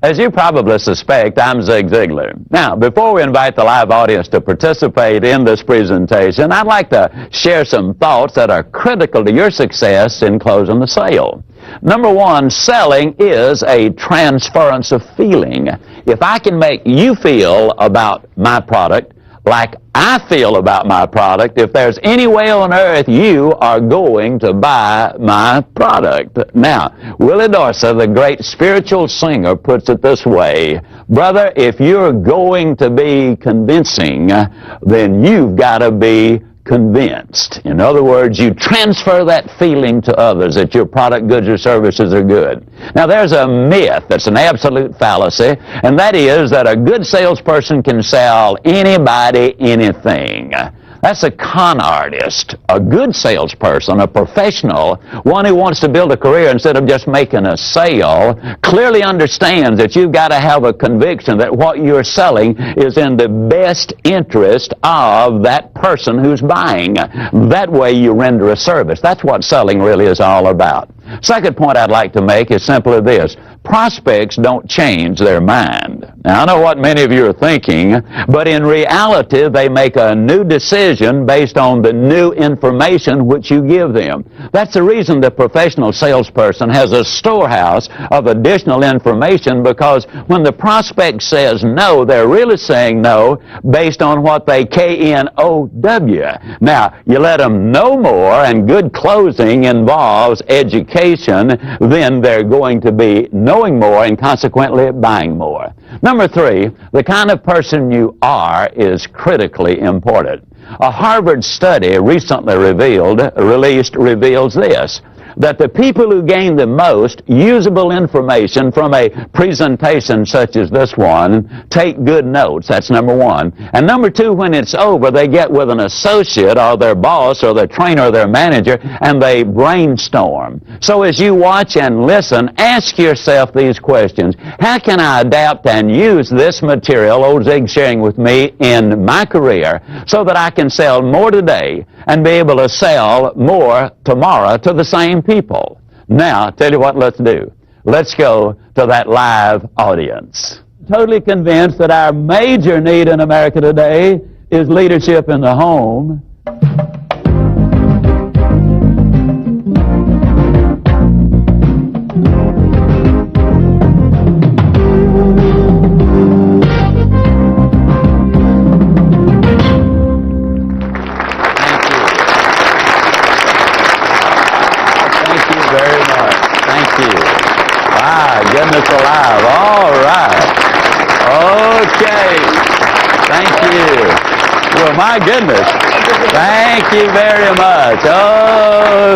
As you probably suspect, I'm Zig Ziglar. Now, before we invite the live audience to participate in this presentation, I'd like to share some thoughts that are critical to your success in closing the sale. Number one, selling is a transference of feeling. If I can make you feel about my product like I feel about my product, if there's any way on earth you are going to buy my product. Now, Willie Dorsey, the great spiritual singer, puts it this way: brother, if you're going to be convincing, then you've got to be convinced. In other words, you transfer that feeling to others that your product, goods, or services are good. Now, there's a myth that's an absolute fallacy, and that is that a good salesperson can sell anybody anything. That's a con artist. A good salesperson, a professional, one who wants to build a career instead of just making a sale, clearly understands that you've got to have a conviction that what you're selling is in the best interest of that person who's buying. That way you render a service. That's what selling really is all about. Second point I'd like to make is simply this: prospects don't change their mind. Now, I know what many of you are thinking, but in reality, they make a new decision based on the new information which you give them. That's the reason the professional salesperson has a storehouse of additional information, because when the prospect says no, they're really saying no based on what they K-N-O-W. Now, you let them know more, and good closing involves education, then they're going to be knowing more and consequently buying more. Number three, the kind of person you are is critically important. A Harvard study recently reveals this: that the people who gain the most usable information from a presentation such as this one take good notes. That's number one. And number two, when it's over, they get with an associate or their boss or their trainer or their manager, and they brainstorm. So as you watch and listen, ask yourself these questions: how can I adapt and use this material old Zig's sharing with me in my career so that I can sell more today and be able to sell more tomorrow to the same people? Now, I'll tell you what let's do. Let's go to that live audience. Totally convinced that our major need in America today is leadership in the home. Goodness alive. All right. Okay. Thank you. Well, my goodness. Thank you very much.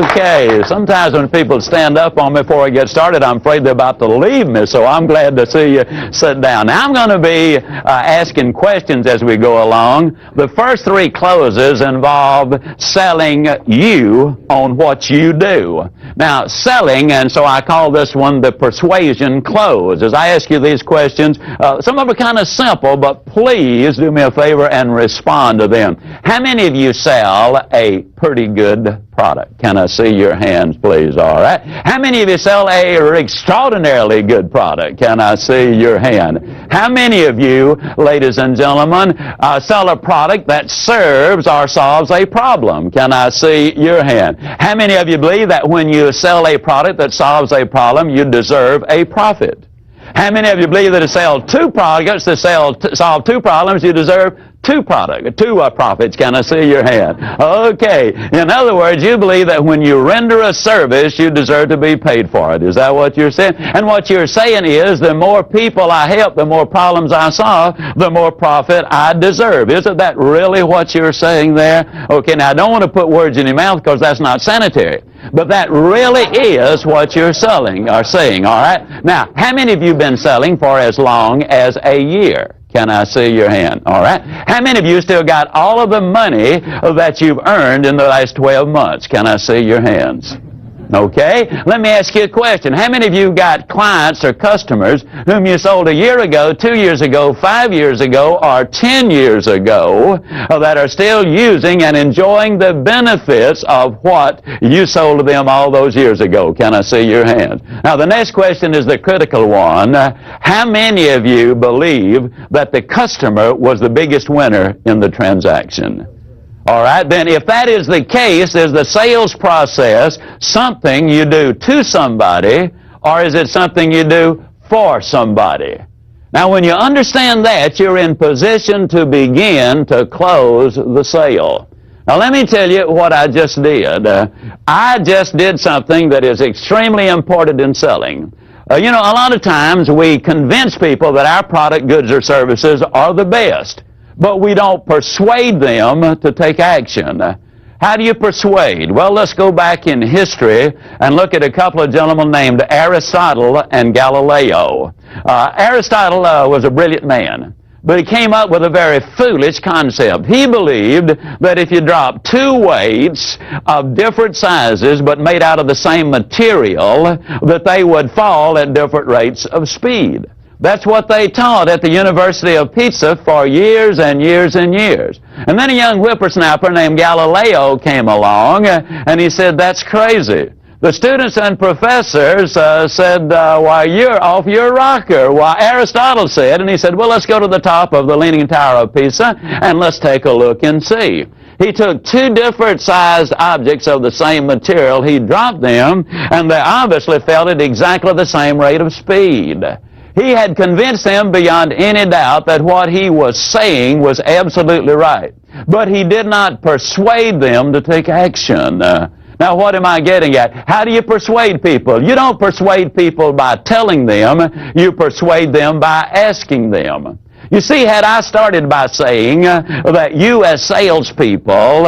Okay. Sometimes when people stand up on me before I get started, I'm afraid they're about to leave me, so I'm glad to see you sit down. Now, I'm going to be asking questions as we go along. The first three closes involve selling you on what you do. Now, selling, and so I call this one the persuasion close. As I ask you these questions, some of them are kind of simple, but please do me a favor and respond to them. How many of you sell a pretty good product? Can I see your hands, please? All right. How many of you sell a extraordinarily good product? Can I see your hand? How many of you, ladies and gentlemen, sell a product that serves or solves a problem? Can I see your hand? How many of you believe that when you sell a product that solves a problem, you deserve a profit? How many of you believe that to sell two products that solve two problems, you deserve two profits? Can I see your hand? Okay. In other words, you believe that when you render a service, you deserve to be paid for it. Is that what you're saying? And what you're saying is, the more people I help, the more problems I solve, the more profit I deserve. Isn't that really what you're saying there? Okay, now I don't want to put words in your mouth because that's not sanitary. But that really is what you're selling or saying, all right? Now, how many of you have been selling for as long as a year? Can I see your hand? All right. How many of you still got all of the money that you've earned in the last 12 months? Can I see your hands? Okay? Let me ask you a question. How many of you got clients or customers whom you sold a year ago, 2 years ago, 5 years ago, or 10 years ago that are still using and enjoying the benefits of what you sold to them all those years ago? Can I see your hand? Now, the next question is the critical one. How many of you believe that the customer was the biggest winner in the transaction? All right, then if that is the case, is the sales process something you do to somebody, or is it something you do for somebody? Now, when you understand that, you're in position to begin to close the sale. Now, let me tell you what I just did. I just did something that is extremely important in selling. A lot of times we convince people that our product, goods, or services are the best, but we don't persuade them to take action. How do you persuade? Well, let's go back in history and look at a couple of gentlemen named Aristotle and Galileo. Aristotle was a brilliant man, but he came up with a very foolish concept. He believed that if you dropped two weights of different sizes but made out of the same material, that they would fall at different rates of speed. That's what they taught at the University of Pisa for years and years and years. And then a young whippersnapper named Galileo came along, and he said, that's crazy. The students and professors said, why, you're off your rocker. Why, Aristotle said, and he said, well, let's go to the top of the Leaning Tower of Pisa, and let's take a look and see. He took two different sized objects of the same material, he dropped them, and they obviously fell at exactly the same rate of speed. He had convinced them beyond any doubt that what he was saying was absolutely right. But he did not persuade them to take action. Now, what am I getting at? How do you persuade people? You don't persuade people by telling them. You persuade them by asking them. You see, had I started by saying that you as salespeople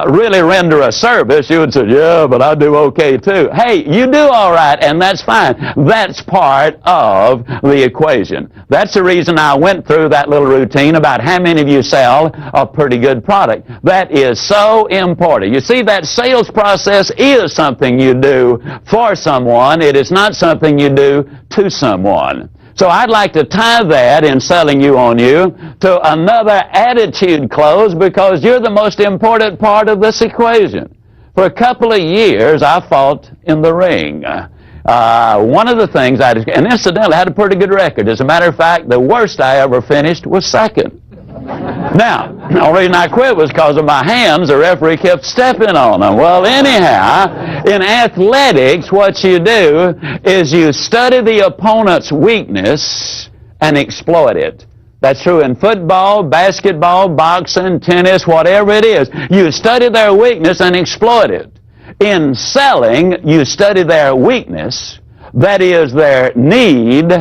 really render a service, you would say, yeah, but I do okay too. Hey, you do all right, and that's fine. That's part of the equation. That's the reason I went through that little routine about how many of you sell a pretty good product. That is so important. You see, that sales process is something you do for someone. It is not something you do to someone. So I'd like to tie that in selling you on you to another attitude close, because you're the most important part of this equation. For a couple of years, I fought in the ring. One of the things and incidentally, I had a pretty good record. As a matter of fact, the worst I ever finished was second. Now, the only reason I quit was because of my hands. The referee kept stepping on them. Well, anyhow, in athletics, what you do is you study the opponent's weakness and exploit it. That's true in football, basketball, boxing, tennis, whatever it is. You study their weakness and exploit it. In selling, you study their weakness, that is their need,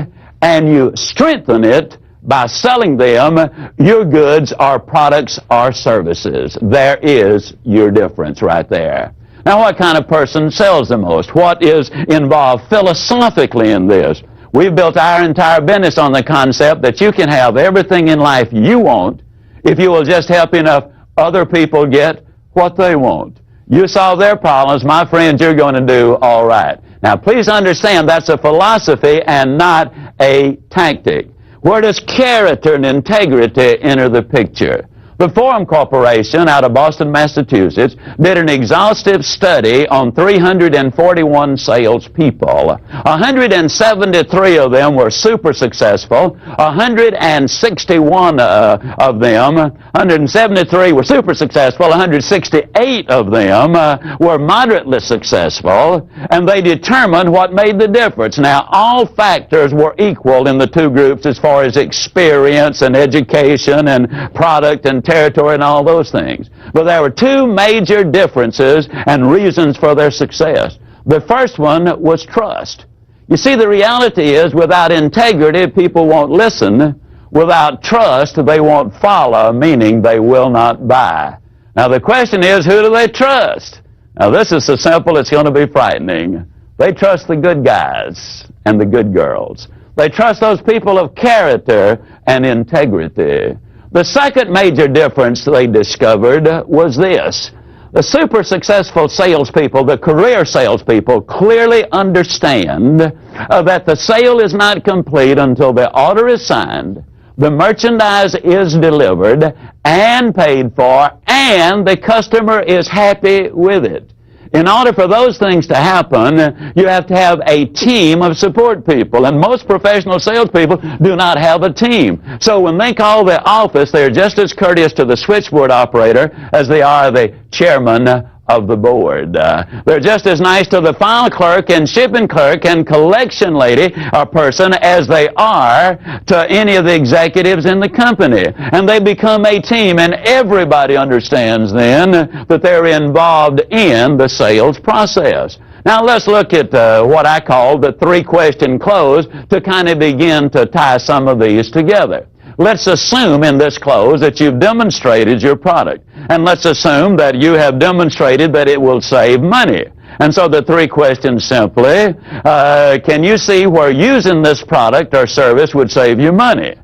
and you strengthen it by selling them your goods or products or services. There is your difference right there. Now, what kind of person sells the most? What is involved philosophically in this? We've built our entire business on the concept that you can have everything in life you want if you will just help enough other people get what they want. You solve their problems, my friends, you're going to do all right. Now, please understand that's a philosophy and not a tactic. Where does character and integrity enter the picture? The Forum Corporation out of Boston, Massachusetts, did an exhaustive study on 341 salespeople. 173 of them were super successful. 161 of them, 173 were super successful. 168 of them were moderately successful, and they determined what made the difference. Now, all factors were equal in the two groups as far as experience and education and product and territory and all those things. But there were two major differences and reasons for their success. The first one was trust. You see, the reality is without integrity, people won't listen. Without trust, they won't follow, meaning they will not buy. Now, the question is, who do they trust? Now, this is so simple, it's going to be frightening. They trust the good guys and the good girls. They trust those people of character and integrity. The second major difference they discovered was this. The super successful salespeople, the career salespeople, clearly understand that the sale is not complete until the order is signed, the merchandise is delivered and paid for, and the customer is happy with it. In order for those things to happen, you have to have a team of support people, and most professional salespeople do not have a team. So when they call the office, they're just as courteous to the switchboard operator as they are the chairman of the board. They're just as nice to the file clerk and shipping clerk and collection lady or person as they are to any of the executives in the company. And they become a team, and everybody understands then that they're involved in the sales process. Now let's look at what I call the three-question close to kind of begin to tie some of these together. Let's assume in this close that you've demonstrated your product. And let's assume that you have demonstrated that it will save money. And so the three questions simply, can you see where using this product or service would save you money?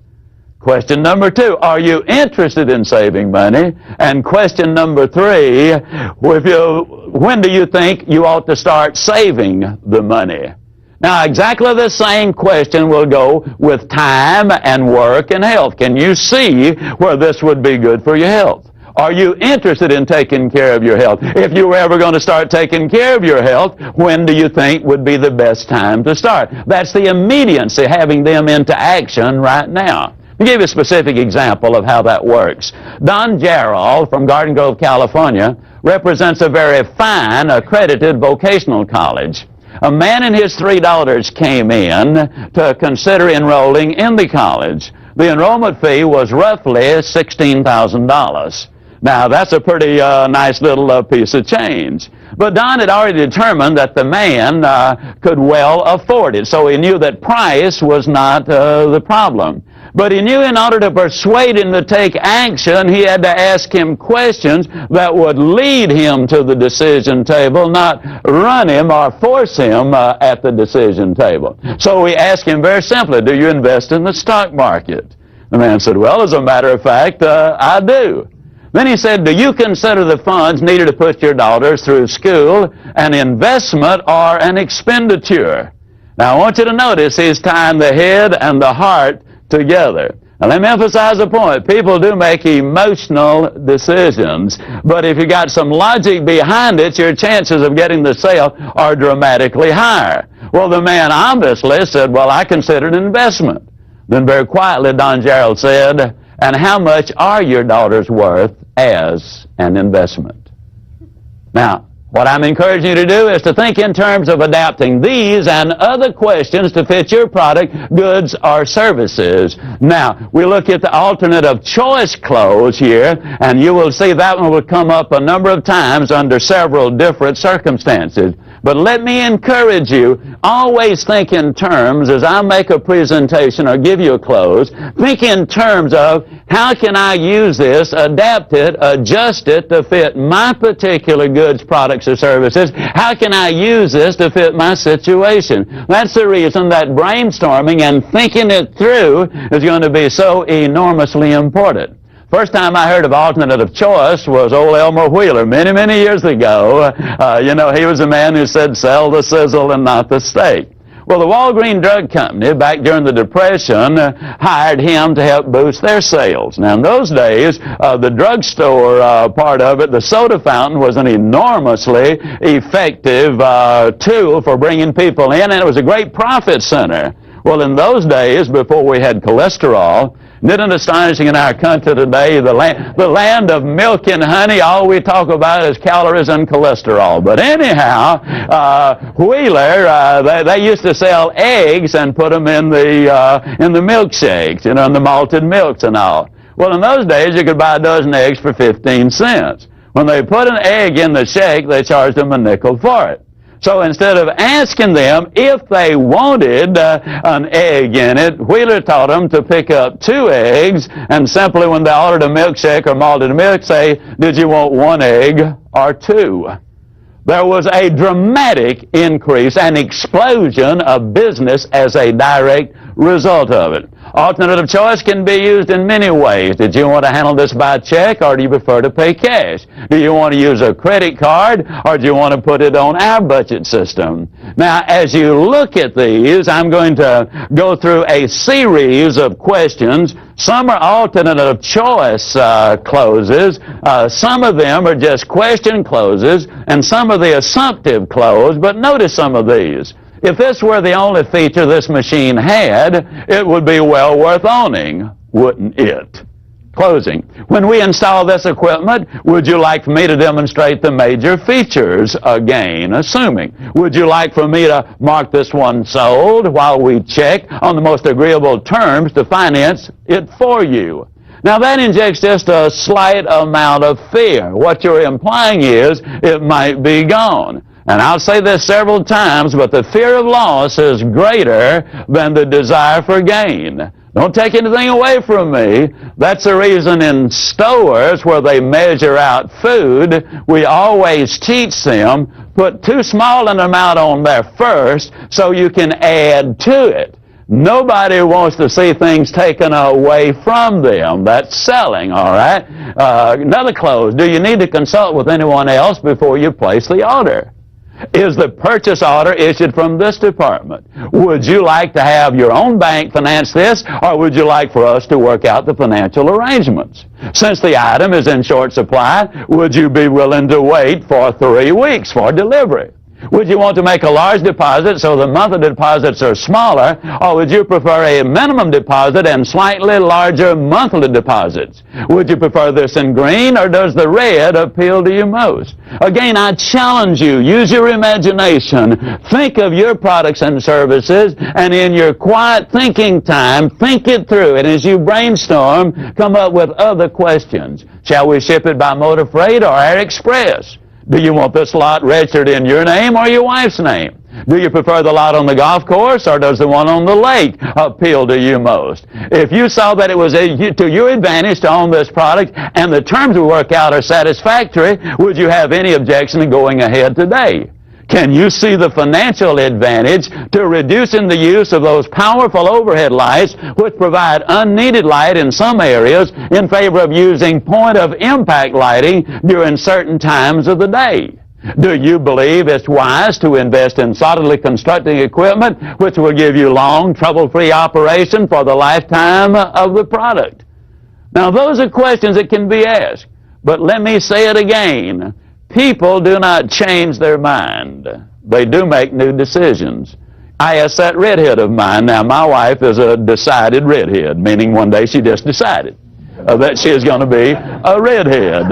Question number two, are you interested in saving money? And question number three, when do you think you ought to start saving the money? Now, exactly the same question will go with time and work and health. Can you see where this would be good for your health? Are you interested in taking care of your health? If you were ever going to start taking care of your health, when do you think would be the best time to start? That's the immediacy, having them into action right now. I'll give you a specific example of how that works. Don Jarrell from Garden Grove, California, represents a very fine, accredited vocational college. A man and his three daughters came in to consider enrolling in the college. The enrollment fee was roughly $16,000. Now, that's a pretty nice little piece of change. But Don had already determined that the man could well afford it, so he knew that price was not the problem. But he knew in order to persuade him to take action, he had to ask him questions that would lead him to the decision table, not run him or force him at the decision table. So we asked him very simply, do you invest in the stock market? The man said, well, as a matter of fact, I do. Then he said, do you consider the funds needed to put your daughters through school an investment or an expenditure? Now, I want you to notice he's tying the head and the heart together. Now, let me emphasize the point. People do make emotional decisions, but if you got some logic behind it, your chances of getting the sale are dramatically higher. Well, the man obviously said, well, I consider it an investment. Then very quietly, Don Jarrell said, and how much are your daughters worth as an investment? Now, what I'm encouraging you to do is to think in terms of adapting these and other questions to fit your product, goods, or services. Now, we look at the alternative choice close here, and you will see that one will come up a number of times under several different circumstances. But let me encourage you, always think in terms, as I make a presentation or give you a close, think in terms of how can I use this, adapt it, adjust it to fit my particular goods, products, or services. How can I use this to fit my situation? That's the reason that brainstorming and thinking it through is going to be so enormously important. First time I heard of alternative choice was old Elmer Wheeler many, many years ago. He was a man who said, sell the sizzle and not the steak. Well, the Walgreens Drug Company, back during the Depression, hired him to help boost their sales. Now, in those days, the drugstore part of it, the soda fountain, was an enormously effective tool for bringing people in, and it was a great profit center. Well, in those days, before we had cholesterol, isn't it astonishing in our country today, the land of milk and honey, all we talk about is calories and cholesterol. But anyhow, Wheeler, they used to sell eggs and put them in the milkshakes, in the malted milks and all. Well, in those days, you could buy a dozen eggs for 15 cents. When they put an egg in the shake, they charged them a nickel for it. So instead of asking them if they wanted an egg in it, Wheeler taught them to pick up 2 eggs and simply when they ordered a milkshake or malted milk, say, did you want 1 egg or 2? There was a dramatic increase, an explosion of business as a direct result of it. Alternative choice can be used in many ways. Did you want to handle this by check, or do you prefer to pay cash? Do you want to use a credit card, or do you want to put it on our budget system? Now, as you look at these, I'm going to go through a series of questions. Some are alternative choice clauses. Some of them are just question clauses, and some are the assumptive clause. But notice some of these. If this were the only feature this machine had, it would be well worth owning, wouldn't it? Closing. When we install this equipment, would you like for me to demonstrate the major features again? Assuming. Would you like for me to mark this one sold while we check on the most agreeable terms to finance it for you? Now that injects just a slight amount of fear. What you're implying is it might be gone. And I'll say this several times, but the fear of loss is greater than the desire for gain. Don't take anything away from me. That's the reason in stores where they measure out food, we always teach them, put too small an amount on there first so you can add to it. Nobody wants to see things taken away from them. That's selling, all right? Another clause, do you need to consult with anyone else before you place the order? Is the purchase order issued from this department? Would you like to have your own bank finance this, or would you like for us to work out the financial arrangements? Since the item is in short supply, would you be willing to wait for 3 weeks for delivery? Would you want to make a large deposit so the monthly deposits are smaller, or would you prefer a minimum deposit and slightly larger monthly deposits? Would you prefer this in green, or does the red appeal to you most? Again, I challenge you, use your imagination. Think of your products and services, and in your quiet thinking time, think it through. And as you brainstorm, come up with other questions. Shall we ship it by motor freight or air express? Do you want this lot registered in your name or your wife's name? Do you prefer the lot on the golf course, or does the one on the lake appeal to you most? If you saw that it was to your advantage to own this product and the terms we work out are satisfactory, would you have any objection to going ahead today? Can you see the financial advantage to reducing the use of those powerful overhead lights which provide unneeded light in some areas in favor of using point-of-impact lighting during certain times of the day? Do you believe it's wise to invest in solidly constructing equipment which will give you long, trouble-free operation for the lifetime of the product? Now, those are questions that can be asked, but let me say it again. People do not change their mind. They do make new decisions. I asked that redhead of mine. Now, my wife is a decided redhead, meaning one day she just decided that she is going to be a redhead.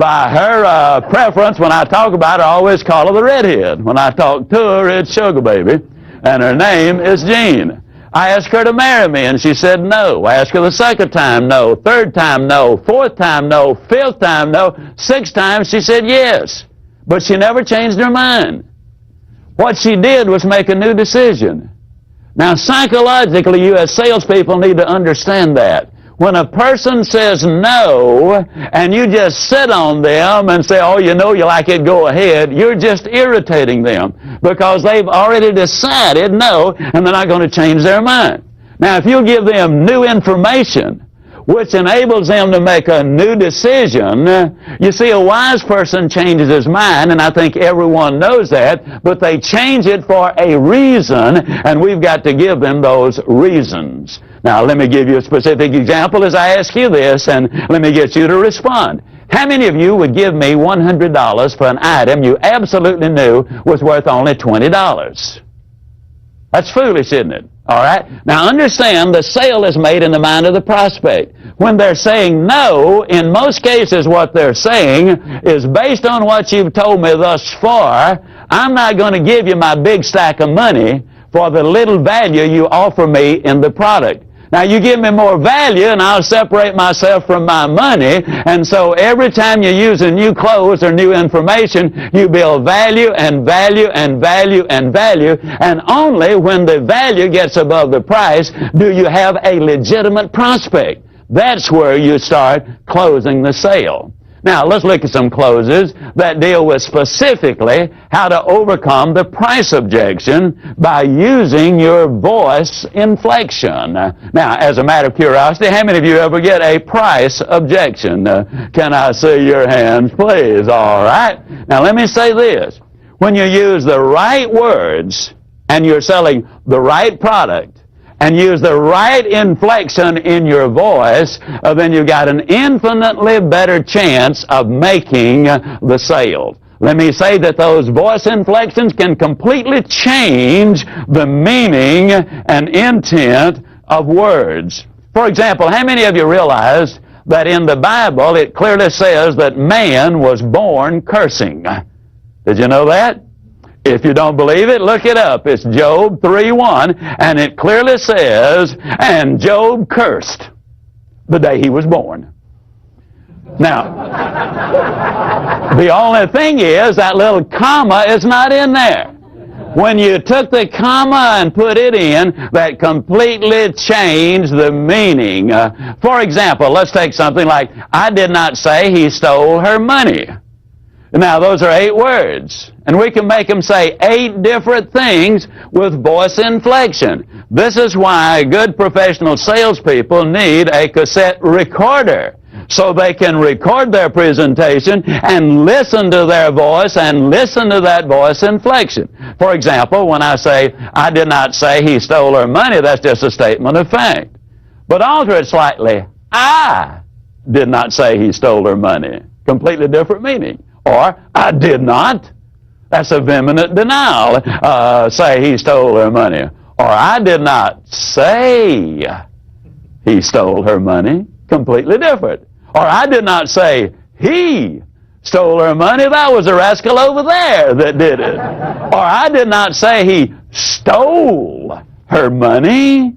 By her preference, when I talk about her, I always call her the redhead. When I talk to her, it's Sugar Baby, and her name is Jean. I asked her to marry me, and she said no. I asked her the second time, no. Third time, no. Fourth time, no. Fifth time, no. Sixth time, she said yes. But she never changed her mind. What she did was make a new decision. Now, psychologically, you as salespeople need to understand that. When a person says no, and you just sit on them and say, oh, you know you like it, go ahead, you're just irritating them because they've already decided no, and they're not going to change their mind. Now, if you give them new information, which enables them to make a new decision, you see, a wise person changes his mind, and I think everyone knows that, but they change it for a reason, and we've got to give them those reasons. Now, let me give you a specific example as I ask you this, and let me get you to respond. How many of you would give me $100 for an item you absolutely knew was worth only $20? That's foolish, isn't it? All right? Now, understand the sale is made in the mind of the prospect. When they're saying no, in most cases what they're saying is based on what you've told me thus far, I'm not going to give you my big stack of money for the little value you offer me in the product. Now, you give me more value, and I'll separate myself from my money. And so every time you use a new clothes or new information, you build value and value and value and value. And only when the value gets above the price do you have a legitimate prospect. That's where you start closing the sale. Now, let's look at some closes that deal with specifically how to overcome the price objection by using your voice inflection. Now, as a matter of curiosity, how many of you ever get a price objection? Can I see your hands, please? All right. Now, let me say this. When you use the right words and you're selling the right product, and use the right inflection in your voice, then you've got an infinitely better chance of making the sale. Let me say that those voice inflections can completely change the meaning and intent of words. For example, how many of you realize that in the Bible it clearly says that man was born cursing? Did you know that? If you don't believe it, look it up. It's Job 3:1, and it clearly says, and Job cursed the day he was born. Now, the only thing is that little comma is not in there. When you took the comma and put it in, that completely changed the meaning. For example, let's take something like, I did not say he stole her money. Now, those are 8 words, and we can make them say 8 different things with voice inflection. This is why good professional salespeople need a cassette recorder, so they can record their presentation and listen to their voice and listen to that voice inflection. For example, when I say, I did not say he stole her money, that's just a statement of fact. But alter it slightly, I did not say he stole her money. Completely different meaning. Or, I did not. That's a vehement denial. Say he stole her money. Or, I did not say he stole her money. Completely different. Or, I did not say he stole her money. That was a rascal over there that did it. Or, I did not say he stole her money.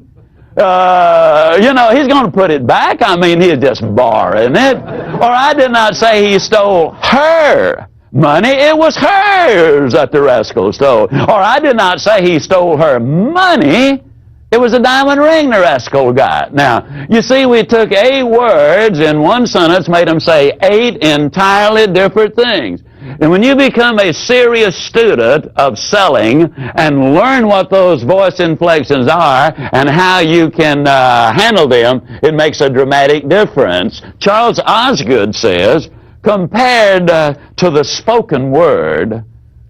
He's going to put it back. I mean, he's just borrowing it. Or I did not say he stole her money. It was hers that the rascal stole. Or I did not say he stole her money. It was a diamond ring the rascal got. Now, you see, we took 8 words in one sentence, made them say 8 entirely different things. And when you become a serious student of selling and learn what those voice inflections are and how you can handle them, it makes a dramatic difference. Charles Osgood says, compared to the spoken word,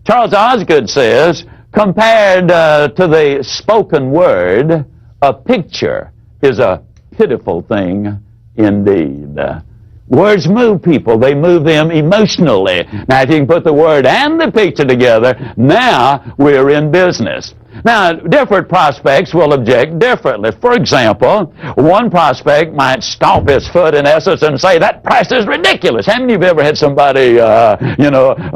Charles Osgood says, compared to the spoken word, a picture is a pitiful thing indeed. Words move people. They move them emotionally. Now, if you can put the word and the picture together, now we're in business. Now, different prospects will object differently. For example, one prospect might stomp his foot in essence and say, that price is ridiculous. How many of you have ever had somebody,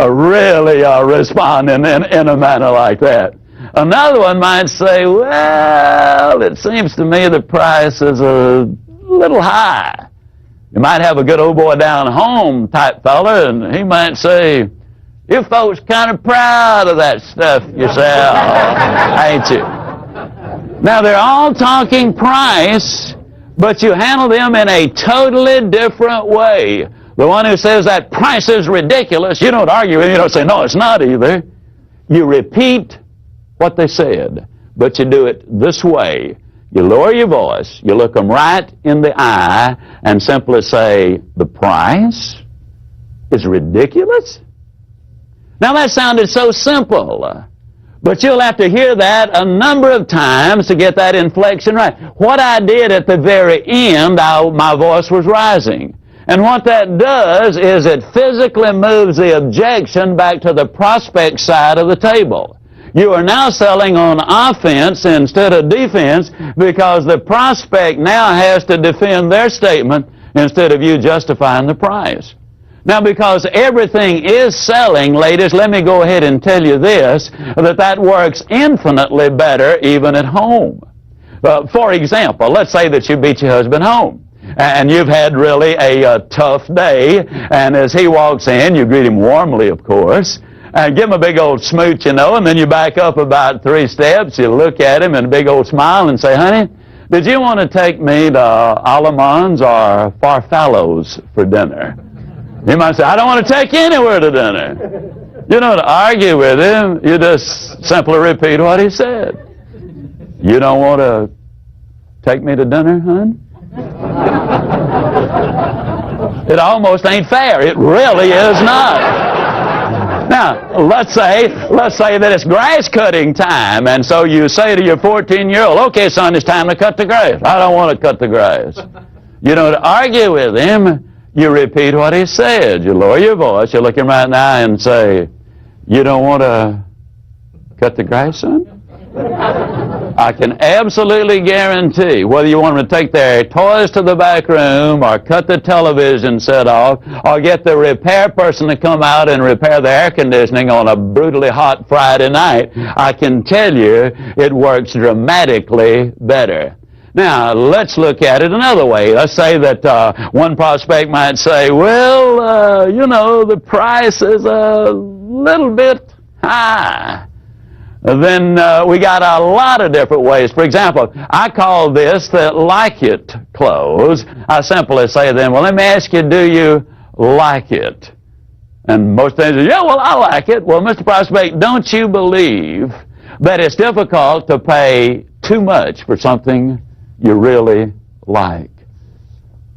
really respond in a manner like that? Another one might say, well, it seems to me the price is a little high. You might have a good old boy down home type fella, and he might say, you folks kind of proud of that stuff you sell, ain't you? Now, they're all talking price, but you handle them in a totally different way. The one who says that price is ridiculous, you don't argue with him. You don't say, no, it's not either. You repeat what they said, but you do it this way. You lower your voice, you look them right in the eye, and simply say, the price is ridiculous? Now that sounded so simple, but you'll have to hear that a number of times to get that inflection right. What I did at the very end, my voice was rising. And what that does is it physically moves the objection back to the prospect side of the table. You are now selling on offense instead of defense because the prospect now has to defend their statement instead of you justifying the price. Now, because everything is selling, ladies, let me go ahead and tell you this, that works infinitely better even at home. For example, let's say that you beat your husband home, and you've had really a tough day, and as he walks in, you greet him warmly, of course, and give him a big old smooch, and then you back up about 3 steps, you look at him and a big old smile and say, honey, did you want to take me to Alamans or Farfallo's for dinner? You might say, I don't want to take you anywhere to dinner. You don't argue with him. You just simply repeat what he said. You don't want to take me to dinner, hon? It almost ain't fair. It really is not. Now, let's say that it's grass cutting time, and so you say to your 14-year-old, okay, son, it's time to cut the grass. I don't want to cut the grass. You don't argue with him. You repeat what he said. You lower your voice. You look him right in the eye and say, you don't want to cut the grass, son? I can absolutely guarantee, whether you want them to take their toys to the back room or cut the television set off or get the repair person to come out and repair the air conditioning on a brutally hot Friday night, I can tell you it works dramatically better. Now, let's look at it another way. Let's say that one prospect might say, well, you know, the price is a little bit high. Then we got a lot of different ways. For example, I call this the like it close. I simply say to them, well, let me ask you, do you like it? And most things say, yeah, well, I like it. Well, Mr. Prospect, don't you believe that it's difficult to pay too much for something you really like?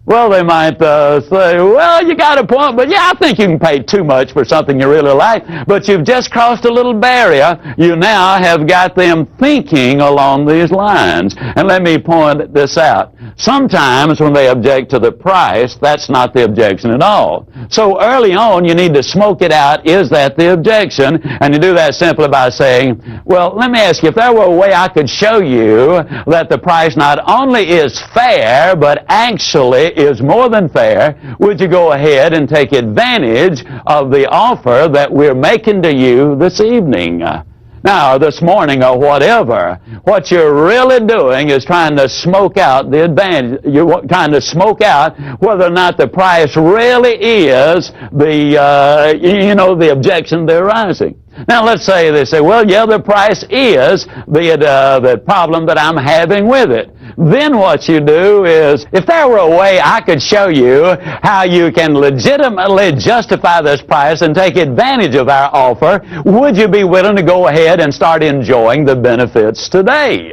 Well, they might say, well, you got a point, but yeah, I think you can pay too much for something you really like. But you've just crossed a little barrier. You now have got them thinking along these lines. And let me point this out. Sometimes when they object to the price, that's not the objection at all. So early on, you need to smoke it out. Is that the objection? And you do that simply by saying, well, let me ask you, if there were a way I could show you that the price not only is fair, but actually is more than fair, would you go ahead and take advantage of the offer that we're making to you this evening? Now, or this morning, or whatever. What you're really doing is trying to smoke out the advantage. You're trying to smoke out whether or not the price really is the objection they're raising. Now, let's say they say, well, yeah, the price is the problem that I'm having with it. Then what you do is, if there were a way I could show you how you can legitimately justify this price and take advantage of our offer, would you be willing to go ahead and start enjoying the benefits today?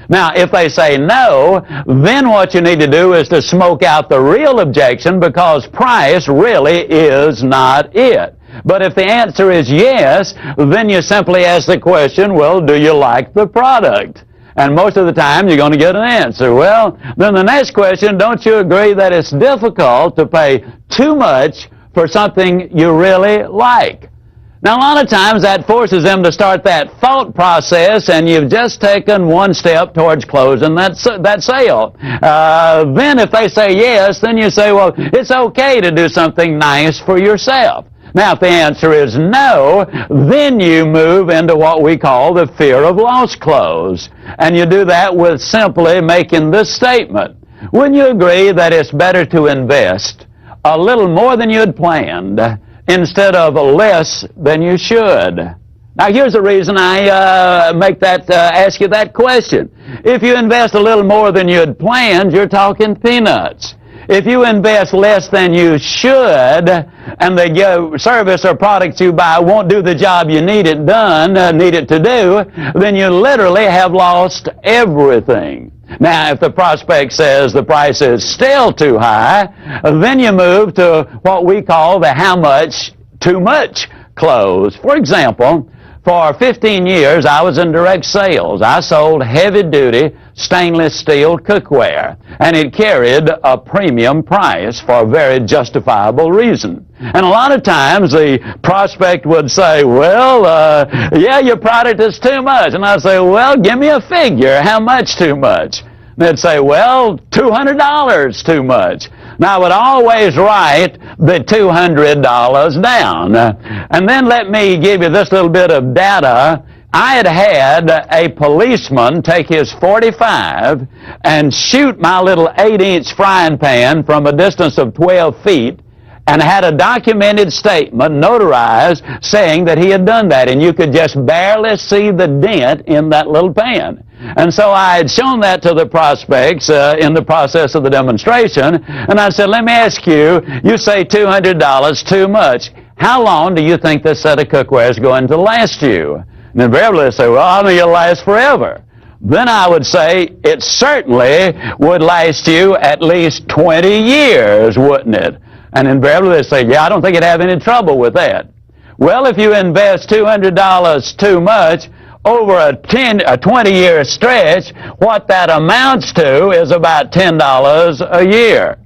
Now, if they say no, then what you need to do is to smoke out the real objection, because price really is not it. But if the answer is yes, then you simply ask the question, well, do you like the product? And most of the time, you're going to get an answer. Well, then the next question, don't you agree that it's difficult to pay too much for something you really like? Now, a lot of times that forces them to start that thought process, and you've just taken one step towards closing that sale. Then if they say yes, then you say, well, it's okay to do something nice for yourself. Now, if the answer is no, then you move into what we call the fear of loss close. And you do that with simply making this statement. Wouldn't you agree that it's better to invest a little more than you had planned instead of less than you should? Now, here's the reason I ask you that question. If you invest a little more than you had planned, you're talking peanuts. If you invest less than you should, and the service or product you buy won't do the job you need it to do, then you literally have lost everything. Now, if the prospect says the price is still too high, then you move to what we call the how much too much close. For example, for 15 years, I was in direct sales. I sold heavy-duty stainless steel cookware, and it carried a premium price for a very justifiable reason. And a lot of times the prospect would say, well, yeah, your product is too much. And I'd say, well, give me a figure. How much too much? And they'd say, well, $200 too much. Now, I would always write the $200 down. And then let me give you this little bit of data. I had a policeman take his .45 and shoot my little 8-inch frying pan from a distance of 12 feet and had a documented statement notarized saying that he had done that, and you could just barely see the dent in that little pan. And so I had shown that to the prospects in the process of the demonstration, and I said, let me ask you, you say $200 too much. How long do you think this set of cookware is going to last you? And invariably they say, well, I think it'll last forever. Then I would say, it certainly would last you at least 20 years, wouldn't it? And invariably they say, yeah, I don't think you'd have any trouble with that. Well, if you invest $200 too much over a 20-year stretch, what that amounts to is about $10 a year.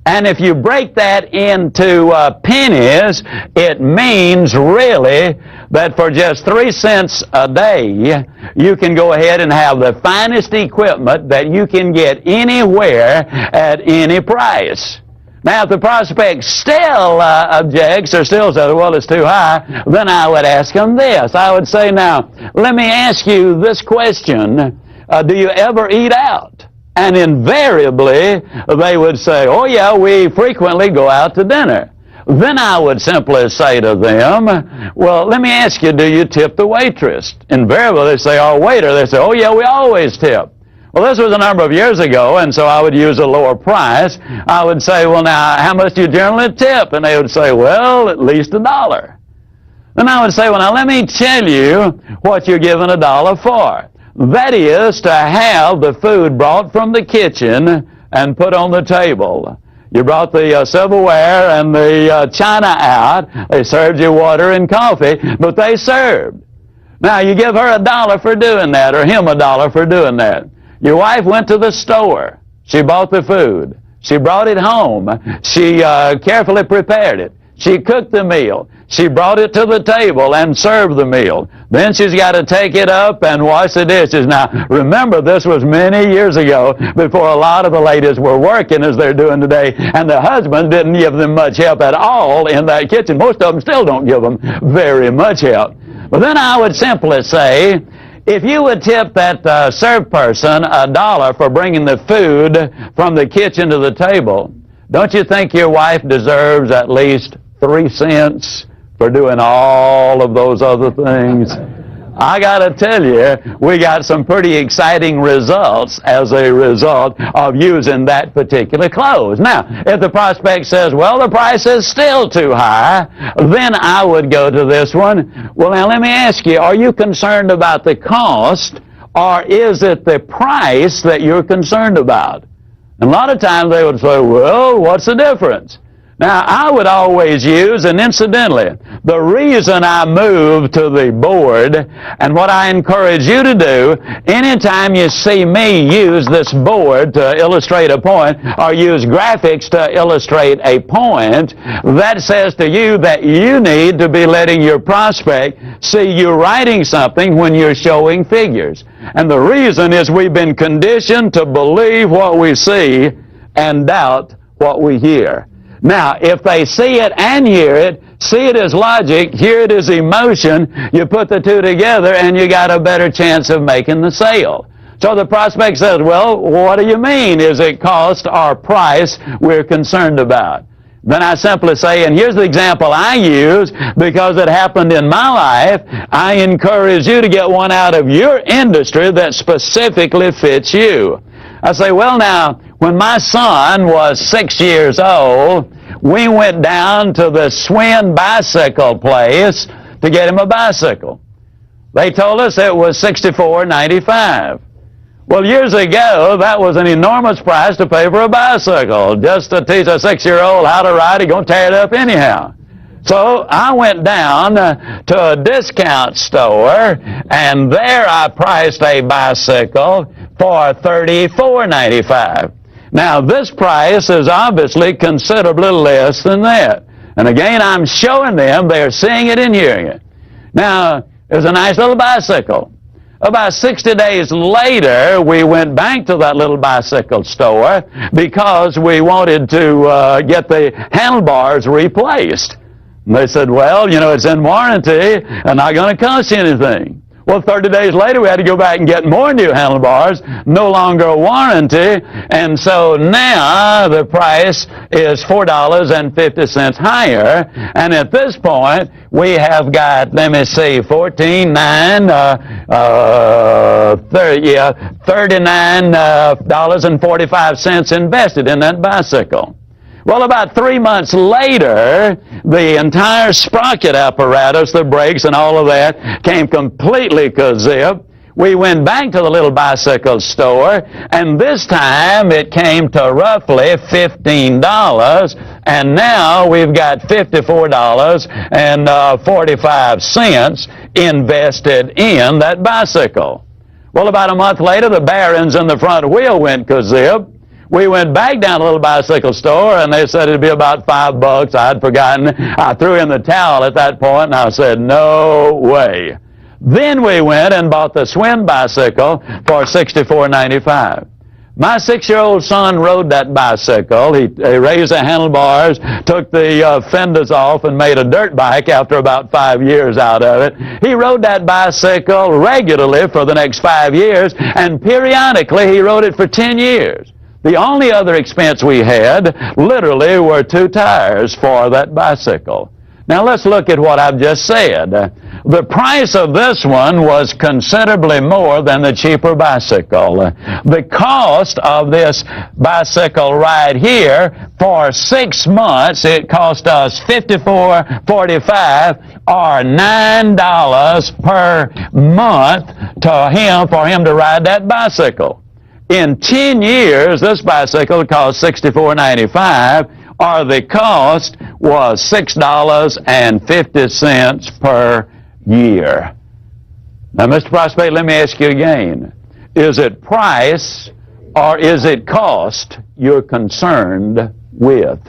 And if you break that into pennies, it means really that for just 3 cents a day, you can go ahead and have the finest equipment that you can get anywhere at any price. Now, if the prospect still objects or still says, well, it's too high, then I would ask him this. I would say, now, let me ask you this question. Do you ever eat out? And invariably, they would say, oh, yeah, we frequently go out to dinner. Then I would simply say to them, well, let me ask you, do you tip the waitress? Invariably, they say, or waiter. They say, oh, yeah, we always tip. Well, this was a number of years ago, and so I would use a lower price. I would say, well, now, how much do you generally tip? And they would say, well, at least $1. Then I would say, well, now, let me tell you what you're giving $1 for. That is to have the food brought from the kitchen and put on the table. You brought the silverware and the china out. They served you water and coffee, but they served. Now, you give her $1 for doing that, or him $1 for doing that. Your wife went to the store. She bought the food. She brought it home. She carefully prepared it. She cooked the meal. She brought it to the table and served the meal. Then she's got to take it up and wash the dishes. Now, remember, this was many years ago before a lot of the ladies were working as they're doing today, and the husbands didn't give them much help at all in that kitchen. Most of them still don't give them very much help. But then I would simply say, if you would tip that serve person $1 for bringing the food from the kitchen to the table, don't you think your wife deserves at least 3 cents for doing all of those other things? I got to tell you, we got some pretty exciting results as a result of using that particular clothes. Now, if the prospect says, well, the price is still too high, then I would go to this one. Well, now, let me ask you, are you concerned about the cost, or is it the price that you're concerned about? And a lot of times they would say, well, what's the difference? Now, I would always use, and incidentally, the reason I moved to the board, and what I encourage you to do, anytime you see me use this board to illustrate a point, or use graphics to illustrate a point, that says to you that you need to be letting your prospect see you writing something when you're showing figures. And the reason is we've been conditioned to believe what we see and doubt what we hear. Now, if they see it and hear it, see it as logic, hear it as emotion, you put the two together and you got a better chance of making the sale. So the prospect says, well, what do you mean? Is it cost or price we're concerned about? Then I simply say, and here's the example I use because it happened in my life, I encourage you to get one out of your industry that specifically fits you. I say, well, now, when my son was 6 years old, we went down to the Swin bicycle place to get him a bicycle. They told us it was $64.95. Well, years ago, that was an enormous price to pay for a bicycle. Just to teach a 6-year-old how to ride, he's going to tear it up anyhow. So I went down to a discount store, and there I priced a bicycle for $34.95. Now, this price is obviously considerably less than that. And again, I'm showing them they're seeing it and hearing it. Now, it was a nice little bicycle. About 60 days later, we went back to that little bicycle store because we wanted to get the handlebars replaced. And they said, well, you know, it's in warranty and not going to cost you anything. Well, 30 days later, we had to go back and get more new handlebars, no longer a warranty, and so now the price is $4.50 higher, and at this point, we have got, let me see, $39.45 invested in that bicycle. Well, about 3 months later, the entire sprocket apparatus, the brakes and all of that, came completely kazip. We went back to the little bicycle store, and this time it came to roughly $15, and now we've got $54.45 invested in that bicycle. Well, about a month later, the bearings in the front wheel went kazip. We went back down to a little bicycle store, and they said it'd be about $5. I'd forgotten. I threw in the towel at that point, and I said, no way. Then we went and bought the Swin bicycle for $64.95. My 6-year-old son rode that bicycle. He raised the handlebars, took the fenders off, and made a dirt bike after about 5 years out of it. He rode that bicycle regularly for the next 5 years, and periodically he rode it for 10 years. The only other expense we had, literally, were 2 tires for that bicycle. Now let's look at what I've just said. The price of this one was considerably more than the cheaper bicycle. The cost of this bicycle right here, for 6 months, it cost us $54.45 or $9 per month for him to ride that bicycle. In 10 years, this bicycle cost $64.95, or the cost was $6.50 per year. Now, Mr. Prospect, let me ask you again. Is it price or is it cost you're concerned with?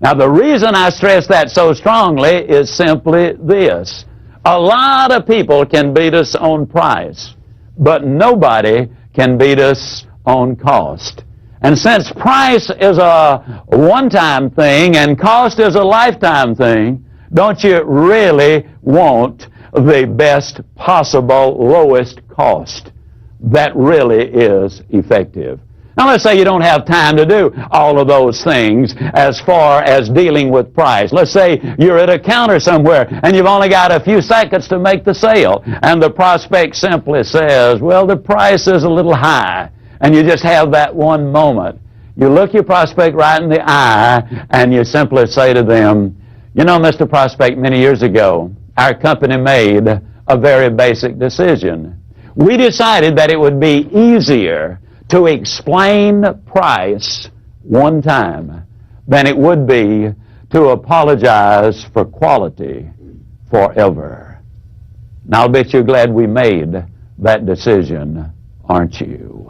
Now, the reason I stress that so strongly is simply this. A lot of people can beat us on price, but nobody can beat us on cost. And since price is a one-time thing and cost is a lifetime thing, don't you really want the best possible lowest cost that really is effective? Now, let's say you don't have time to do all of those things as far as dealing with price. Let's say you're at a counter somewhere and you've only got a few seconds to make the sale, and the prospect simply says, well, the price is a little high, and you just have that one moment. You look your prospect right in the eye and you simply say to them, you know, Mr. Prospect, many years ago, our company made a very basic decision. We decided that it would be easier to explain price one time than it would be to apologize for quality forever. Now, I'll bet you're glad we made that decision, aren't you?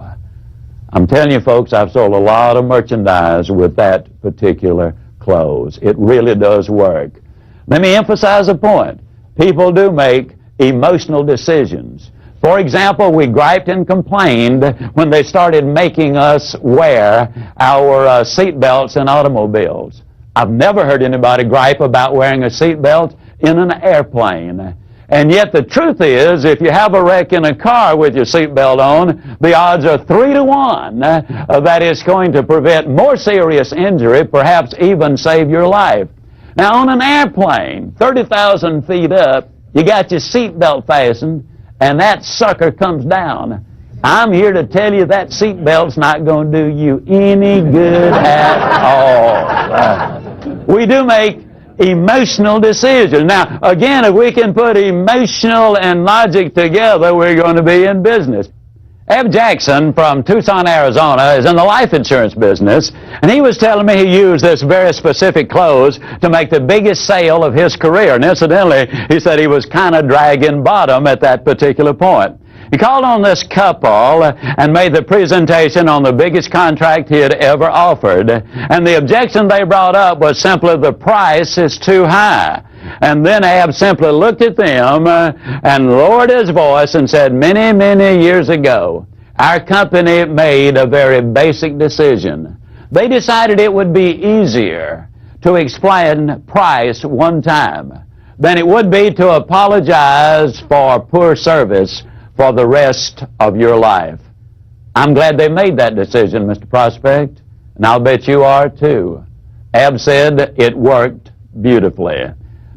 I'm telling you, folks, I've sold a lot of merchandise with that particular close. It really does work. Let me emphasize a point. People do make emotional decisions. For example, we griped and complained when they started making us wear our seat belts in automobiles. I've never heard anybody gripe about wearing a seat belt in an airplane. And yet the truth is, if you have a wreck in a car with your seatbelt on, the odds are 3 to 1 that it's going to prevent more serious injury, perhaps even save your life. Now, on an airplane, 30,000 feet up, you got your seatbelt fastened, and that sucker comes down. I'm here to tell you that seatbelt's not going to do you any good at all. We do make emotional decisions. Now, again, if we can put emotional and logic together, we're going to be in business. Eb Jackson from Tucson, Arizona, is in the life insurance business, and he was telling me he used this very specific close to make the biggest sale of his career. And incidentally, he said he was kind of dragging bottom at that particular point. He called on this couple and made the presentation on the biggest contract he had ever offered. And the objection they brought up was simply the price is too high. And then Ab simply looked at them and lowered his voice and said, many, many years ago, our company made a very basic decision. They decided it would be easier to explain price one time than it would be to apologize for poor service for the rest of your life. I'm glad they made that decision, Mr. Prospect, and I'll bet you are too. Ab said it worked beautifully.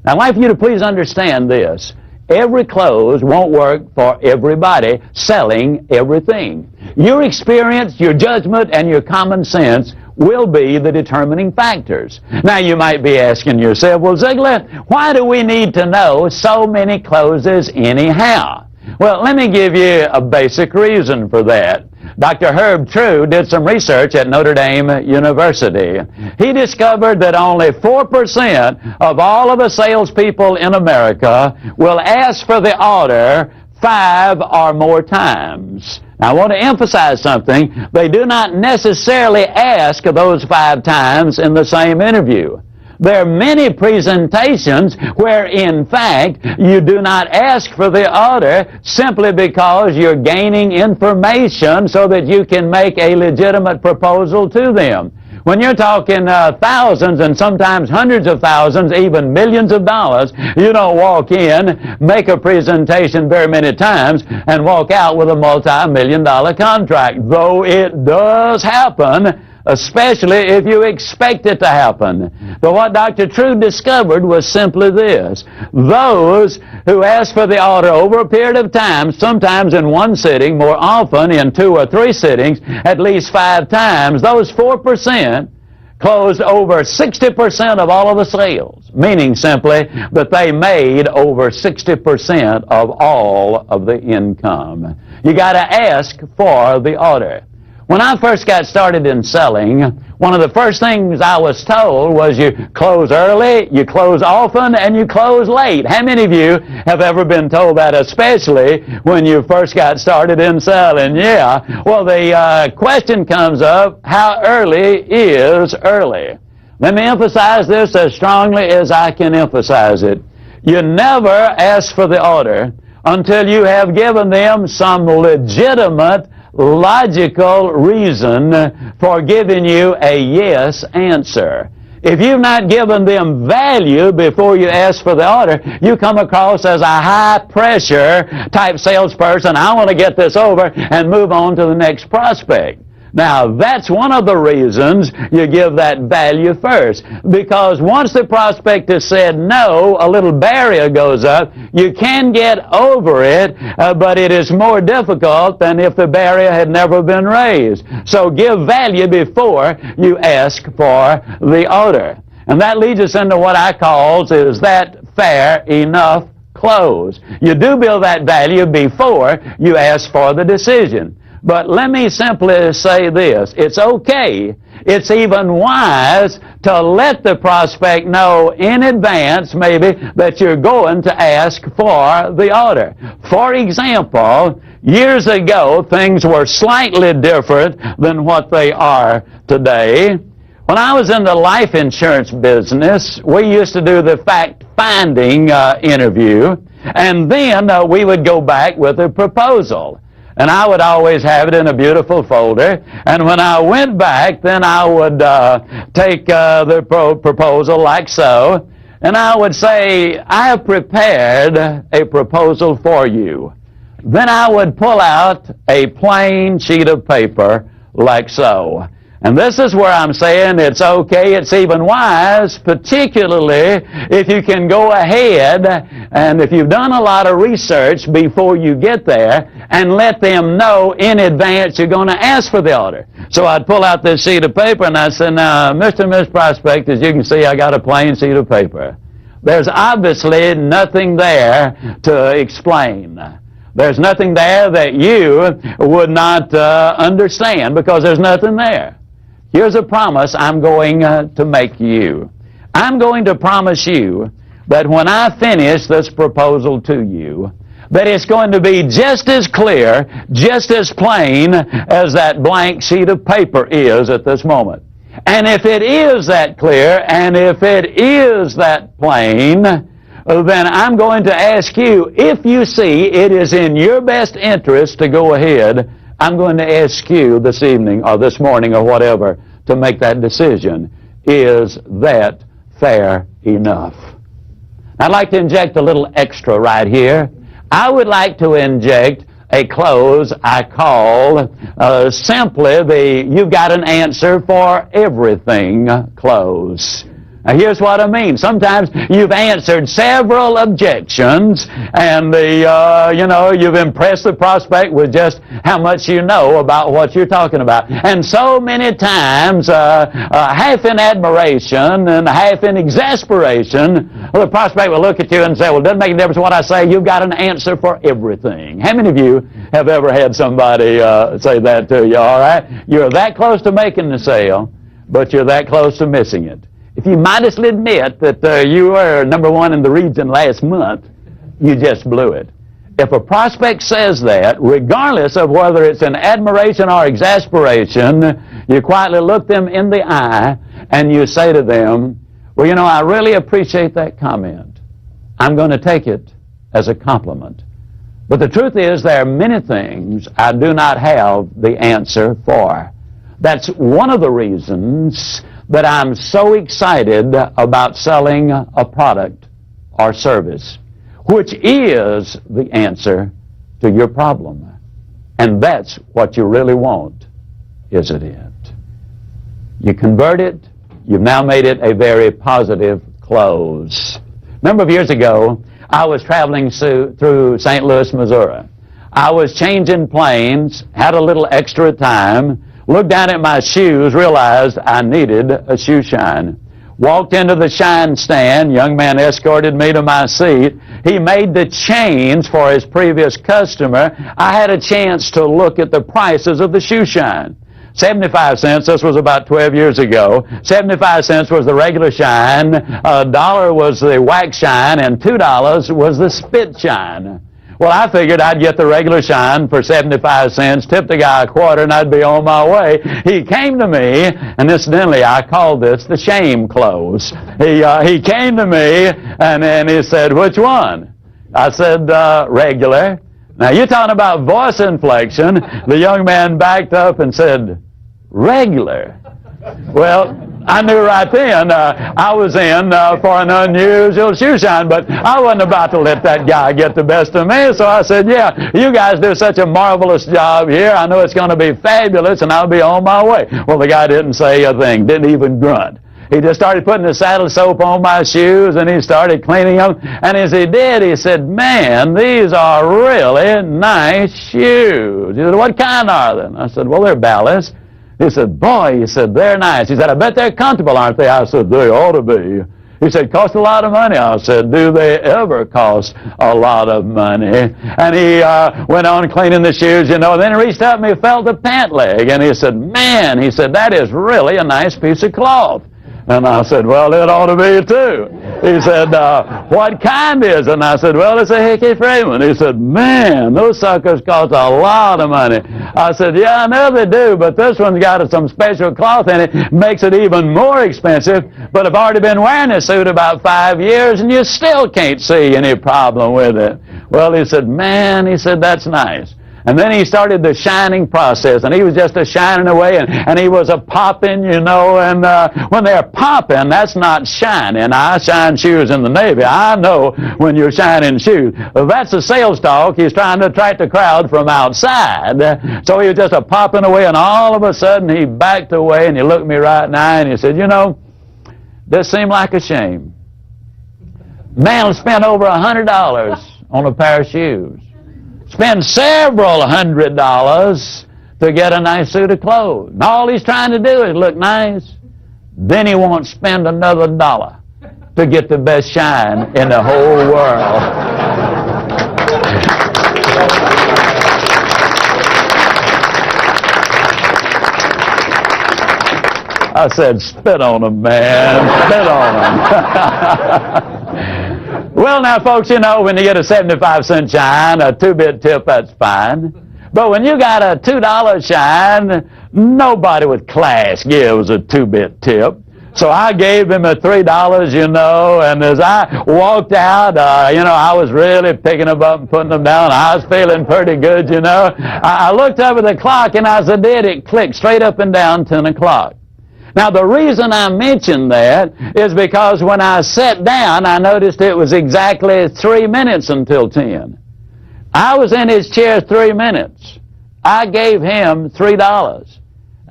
Now, I'd like for you to please understand this. Every close won't work for everybody selling everything. Your experience, your judgment, and your common sense will be the determining factors. Now, you might be asking yourself, well, Ziegler, why do we need to know so many closes anyhow? Well, let me give you a basic reason for that. Dr. Herb True did some research at Notre Dame University. He discovered that only 4% of all of the salespeople in America will ask for the order 5 or more times. Now, I want to emphasize something. They do not necessarily ask those 5 times in the same interview. There are many presentations where, in fact, you do not ask for the order simply because you're gaining information so that you can make a legitimate proposal to them. When you're talking thousands and sometimes hundreds of thousands, even millions of dollars, you don't walk in, make a presentation very many times, and walk out with a multi-million-dollar contract, though it does happen, especially if you expect it to happen. But what Dr. True discovered was simply this. Those who ask for the order over a period of time, sometimes in one sitting, more often in 2 or 3 sittings, at least 5 times, those 4% closed over 60% of all of the sales, meaning simply that they made over 60% of all of the income. You got to ask for the order. When I first got started in selling, one of the first things I was told was you close early, you close often, and you close late. How many of you have ever been told that, especially when you first got started in selling? Yeah. Well, the question comes up, how early is early? Let me emphasize this as strongly as I can emphasize it. You never ask for the order until you have given them some legitimate logical reason for giving you a yes answer. If you've not given them value before you ask for the order, you come across as a high-pressure type salesperson. I want to get this over and move on to the next prospect. Now, that's one of the reasons you give that value first. Because once the prospect has said no, a little barrier goes up. You can get over it, but it is more difficult than if the barrier had never been raised. So give value before you ask for the order. And that leads us into what I call, is that fair enough close? You do build that value before you ask for the decision. But let me simply say this. It's okay. It's even wise to let the prospect know in advance, maybe, that you're going to ask for the order. For example, years ago, things were slightly different than what they are today. When I was in the life insurance business, we used to do the fact-finding interview, and then we would go back with a proposal. And I would always have it in a beautiful folder. And when I went back, then I would take the proposal like so, and I would say, I have prepared a proposal for you. Then I would pull out a plain sheet of paper like so. And this is where I'm saying it's okay, it's even wise, particularly if you can go ahead and if you've done a lot of research before you get there and let them know in advance you're going to ask for the order. So I'd pull out this sheet of paper and I'd say, now, Mr. and Miss Prospect, as you can see, I got a plain sheet of paper. There's obviously nothing there to explain. There's nothing there that you would not understand because there's nothing there. Here's a promise I'm going to make you. I'm going to promise you that when I finish this proposal to you, that it's going to be just as clear, just as plain as that blank sheet of paper is at this moment. And if it is that clear, and if it is that plain, then I'm going to ask you, if you see it is in your best interest to go ahead, I'm going to ask you this evening or this morning or whatever to make that decision. Is that fair enough? I'd like to inject a little extra right here. I would like to inject a close I call simply the "you've got an answer for everything" close. Now, here's what I mean. Sometimes you've answered several objections, and you've impressed the prospect with just how much you know about what you're talking about. And so many times, half in admiration and half in exasperation, the prospect will look at you and say, "Well, it doesn't make a difference what I say. You've got an answer for everything." How many of you have ever had somebody say that to you? All right, you're that close to making the sale, but you're that close to missing it. If you modestly admit that you were number one in the region last month, you just blew it. If a prospect says that, regardless of whether it's in admiration or exasperation, you quietly look them in the eye and you say to them, "Well, I really appreciate that comment. I'm going to take it as a compliment. But the truth is there are many things I do not have the answer for." That's one of the reasons that I'm so excited about selling a product or service, which is the answer to your problem. And that's what you really want, isn't it? You convert it, you've now made it a very positive close. A number of years ago, I was traveling through St. Louis, Missouri. I was changing planes, had a little extra time, looked down at my shoes, realized I needed a shoe shine. Walked into the shine stand. Young man escorted me to my seat. He made the change for his previous customer. I had a chance to look at the prices of the shoe shine. 75 cents, this was about 12 years ago. 75 cents was the regular shine, $1 was the wax shine, and $2 was the spit shine. Well, I figured I'd get the regular shine for 75 cents, tip the guy a quarter, and I'd be on my way. He came to me, and incidentally, I called this the shame close. He came to me, and he said, "Which one?" I said, "Regular." Now, you're talking about voice inflection. The young man backed up and said, "Regular." Well, I knew right then I was in for an unusual shoe shine, but I wasn't about to let that guy get the best of me, so I said, "Yeah, you guys do such a marvelous job here. I know it's going to be fabulous, and I'll be on my way." Well, the guy didn't say a thing, didn't even grunt. He just started putting the saddle soap on my shoes, and he started cleaning them, and as he did, he said, "Man, these are really nice shoes." He said, "What kind are they?" And I said, "Well, they're ballast." He said, "Boy," he said, "they're nice." He said, "I bet they're comfortable, aren't they?" I said, "They ought to be." He said, "Cost a lot of money." I said, "Do they ever cost a lot of money?" And he went on cleaning the shoes, and then he reached up and he felt the pant leg, and he said, "Man," he said, "that is really a nice piece of cloth." And I said, "Well, it ought to be too." He said, "What kind is it?" And I said, "Well, it's a Hickey Freeman." He said, "Man, those suckers cost a lot of money." I said, "Yeah, I know they do, but this one's got some special cloth in it, makes it even more expensive. But I've already been wearing this suit about 5 years, and you still can't see any problem with it." Well, he said, "Man," he said, "that's nice." And then he started the shining process, and he was just a shining away, and he was a popping, and when they're popping, that's not shining. I shine shoes in the Navy. I know when you're shining shoes. That's a sales talk. He's trying to attract the crowd from outside. So he was just a popping away, and all of a sudden he backed away, and he looked me right in the eye, and he said, "This seemed like a shame. Man spent over $100 on a pair of shoes. Spend several $100s to get a nice suit of clothes. And all he's trying to do is look nice. Then he won't spend another $1 to get the best shine in the whole world." I said, "Spit on him, man. Spit on him." Well, now, folks, when you get a 75-cent shine, a 2-bit tip, that's fine. But when you got a $2 shine, nobody with class gives a 2-bit tip. So I gave him a $3, and as I walked out, I was really picking them up and putting them down. I was feeling pretty good, I looked up at the clock, and as I did, it clicked straight up and down 10 o'clock. Now, the reason I mention that is because when I sat down, I noticed it was exactly 3 minutes until 10. I was in his chair 3 minutes. I gave him $3.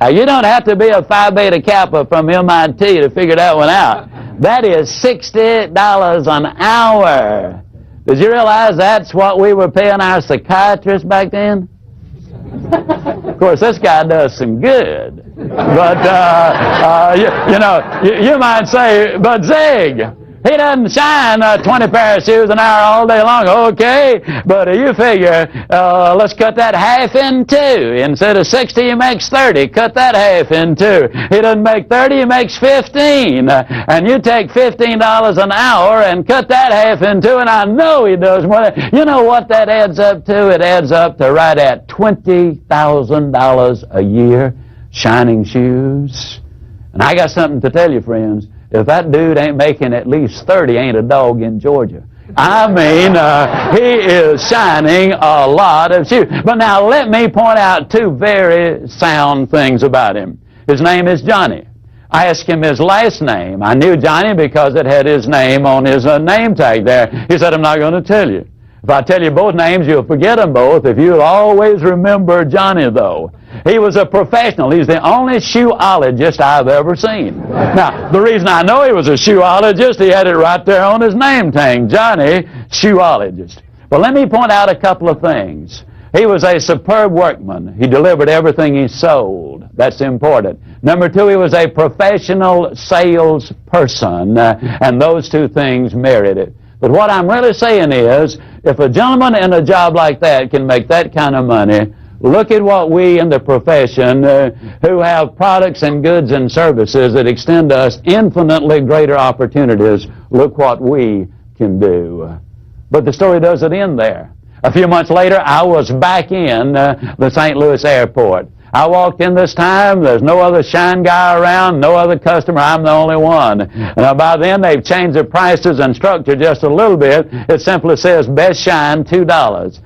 Now, you don't have to be a Phi Beta Kappa from MIT to figure that one out. That is $60 an hour. Did you realize that's what we were paying our psychiatrists back then? Of course, this guy does some good. But, you might say, but Zig, he doesn't shine 20 pair of shoes an hour all day long. Okay, but you figure, let's cut that half in two. Instead of 60, he makes 30. Cut that half in two. He doesn't make 30, he makes 15. And you take $15 an hour and cut that half in two, and I know he does more. You know what that adds up to? It adds up to right at $20,000 a year, shining shoes. And I got something to tell you, friends. If that dude ain't making at least 30, ain't a dog in Georgia. I mean, he is shining a lot of shoes. But now let me point out two very sound things about him. His name is Johnny. I asked him his last name. I knew Johnny because it had his name on his name tag there. He said, I'm not going to tell you. If I tell you both names, you'll forget them both. If you'll always remember Johnny, though. He was a professional. He's the only shoeologist I've ever seen. Now, the reason I know he was a shoeologist, he had it right there on his name tag, Johnny, shoeologist. But let me point out a couple of things. He was a superb workman. He delivered everything he sold. That's important. Number two, he was a professional salesperson, and those two things merit it. But what I'm really saying is, if a gentleman in a job like that can make that kind of money, look at what we in the profession who have products and goods and services that extend us infinitely greater opportunities, look what we can do. But the story doesn't end there. A few months later, I was back in the St. Louis airport. I walked in this time, there's no other shine guy around, no other customer, I'm the only one. By then, they've changed the prices and structure just a little bit. It simply says, best shine, $2.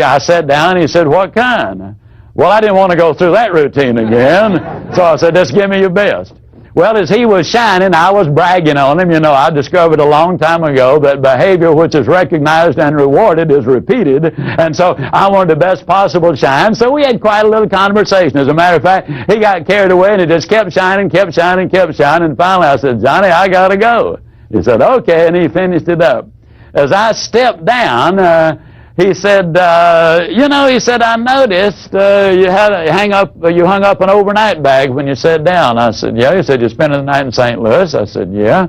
I sat down, he said, what kind? Well, I didn't want to go through that routine again, so I said, just give me your best. Well, as he was shining, I was bragging on him. You know, I discovered a long time ago that behavior which is recognized and rewarded is repeated. And so I wanted the best possible shine. So we had quite a little conversation. As a matter of fact, he got carried away and he just kept shining, kept shining, kept shining. And finally I said, Johnny, I got to go. He said, okay, and he finished it up. As I stepped down, he said, he said, I noticed you hung up an overnight bag when you sat down. I said, yeah. He said, you're spending the night in St. Louis? I said, yeah.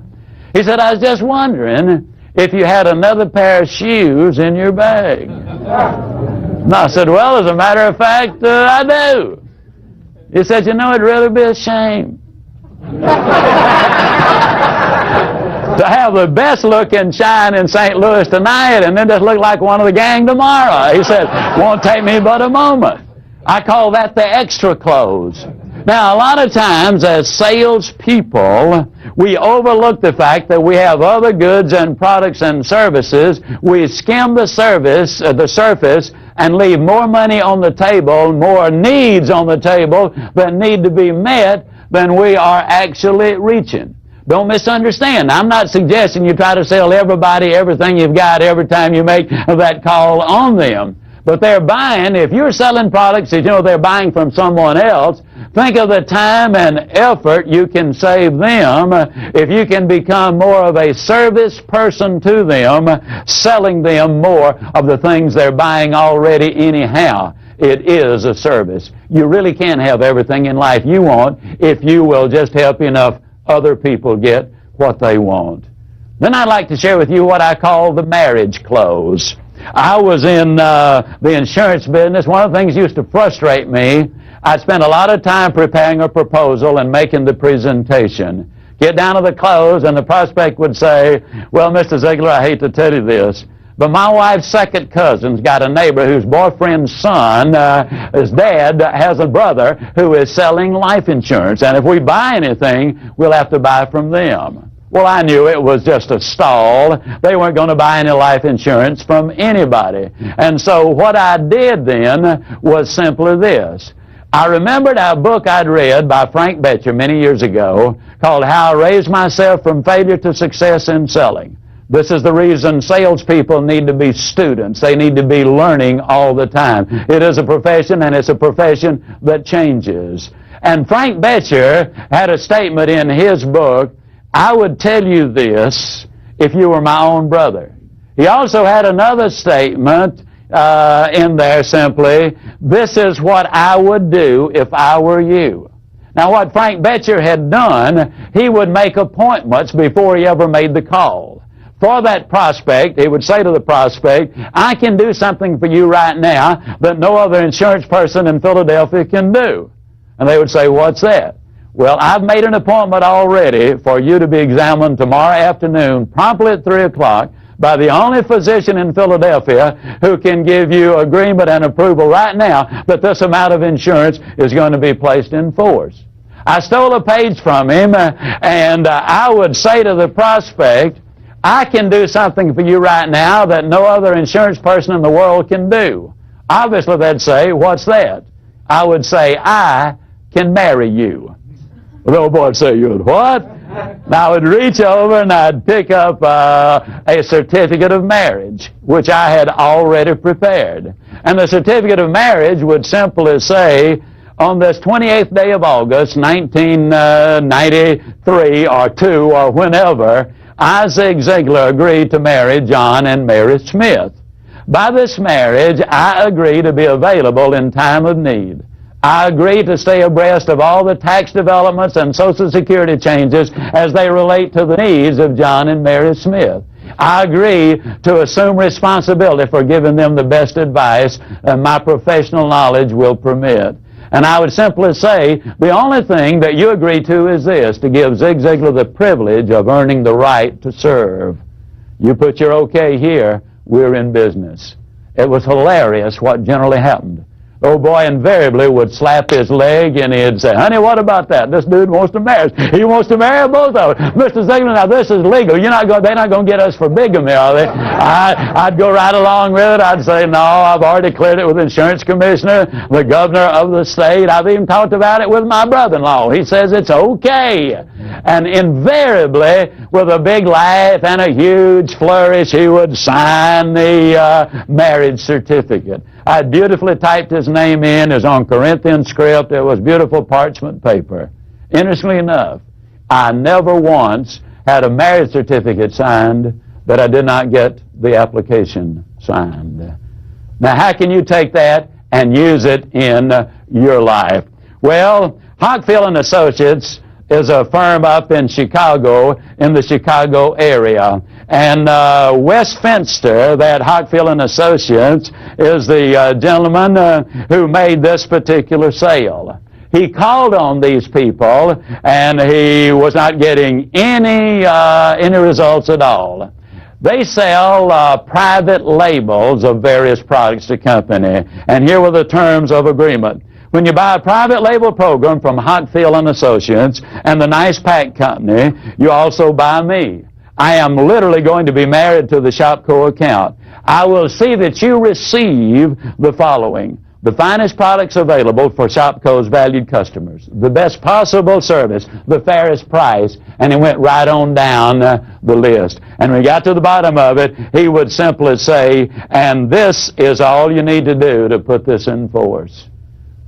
He said, I was just wondering if you had another pair of shoes in your bag. And I said, well, as a matter of fact, I do. He said, you know, it'd really be a shame to have the best looking shine in St. Louis tonight and then just look like one of the gang tomorrow. He said, won't take me but a moment. I call that the extra clothes. Now, a lot of times as salespeople, we overlook the fact that we have other goods and products and services. We skim the surface and leave more money on the table, more needs on the table that need to be met than we are actually reaching. Don't misunderstand. I'm not suggesting you try to sell everybody everything you've got every time you make that call on them. But they're buying, if you're selling products that you know they're buying from someone else, think of the time and effort you can save them if you can become more of a service person to them, selling them more of the things they're buying already anyhow. It is a service. You really can have everything in life you want if you will just help enough other people get what they want. Then I'd like to share with you what I call the marriage close. I was in the insurance business. One of the things that used to frustrate me, I'd spend a lot of time preparing a proposal and making the presentation. Get down to the close, and the prospect would say, well, Mr. Ziegler, I hate to tell you this, but my wife's second cousin's got a neighbor whose boyfriend's son, his dad, has a brother who is selling life insurance. And if we buy anything, we'll have to buy from them. Well, I knew it was just a stall. They weren't going to buy any life insurance from anybody. And so what I did then was simply this. I remembered a book I'd read by Frank Bettcher many years ago called How I Raised Myself from Failure to Success in Selling. This is the reason salespeople need to be students. They need to be learning all the time. It is a profession, and it's a profession that changes. And Frank Bettcher had a statement in his book, I would tell you this if you were my own brother. He also had another statement in there simply, this is what I would do if I were you. Now what Frank Bettcher had done, he would make appointments before he ever made the call. For that prospect, he would say to the prospect, I can do something for you right now that no other insurance person in Philadelphia can do. And they would say, what's that? Well, I've made an appointment already for you to be examined tomorrow afternoon, promptly at 3 o'clock, by the only physician in Philadelphia who can give you agreement and approval right now that this amount of insurance is going to be placed in force. I stole a page from him, and I would say to the prospect, I can do something for you right now that no other insurance person in the world can do. Obviously, they'd say, what's that? I would say, I can marry you. The old boy would say, you would what? Now I would reach over and I'd pick up a certificate of marriage, which I had already prepared. And the certificate of marriage would simply say, on this 28th day of August, 1993 or 2 or whenever, I, Zig Ziglar, agreed to marry John and Mary Smith. By this marriage, I agree to be available in time of need. I agree to stay abreast of all the tax developments and Social Security changes as they relate to the needs of John and Mary Smith. I agree to assume responsibility for giving them the best advice my professional knowledge will permit. And I would simply say, the only thing that you agree to is this, to give Zig Ziglar the privilege of earning the right to serve. You put your okay here, we're in business. It was hilarious what generally happened. The old boy invariably would slap his leg and he'd say, honey, what about that? This dude wants to marry us. He wants to marry both of us. Mr. Ziegler, now this is legal. They're not going to get us for bigamy, are they? I'd go right along with it. I'd say, no, I've already cleared it with the insurance commissioner, the governor of the state. I've even talked about it with my brother-in-law. He says it's okay. And invariably, with a big laugh and a huge flourish, he would sign the marriage certificate. I had beautifully typed his name in. It was on Corinthian script. It was beautiful parchment paper. Interestingly enough, I never once had a marriage certificate signed that I did not get the application signed. Now, how can you take that and use it in your life? Well, Hockfield and Associates is a firm up in Chicago, in the Chicago area. And Westminster, that Hockfield and Associates, is the gentleman who made this particular sale. He called on these people, and he was not getting any results at all. They sell private labels of various products to company, and here were the terms of agreement. When you buy a private label program from Hockfield and Associates and the Nice Pack Company, you also buy me. I am literally going to be married to the Shopco account. I will see that you receive the following: the finest products available for Shopco's valued customers, the best possible service, the fairest price, and he went right on down the list. And when we got to the bottom of it, he would simply say, and this is all you need to do to put this in force.